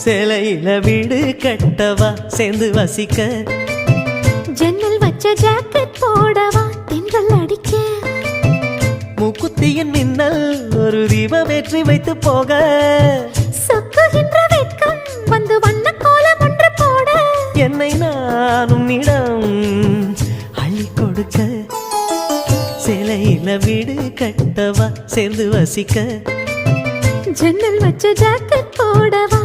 சேலையில வீடு கட்டவா சேர்ந்து வசிக்க ஜன்னல் வச்ச ஜாக்கெட் போடவா தென்றல் அடிக்க மூக்குத்தியின் மின்னல் ஒரு தீபம் ஏற்றி வைத்து போக சொக்குகின்ற வெட்கம் வந்து வண்ண கோலம் ஒன்று போட என்னை நானும் இடம் அள்ளி கொடுக்க சேலையில வீடு கட்டவா சேர்ந்து வசிக்க ஜன்னல் வச்ச ஜாக்கெட் போடவா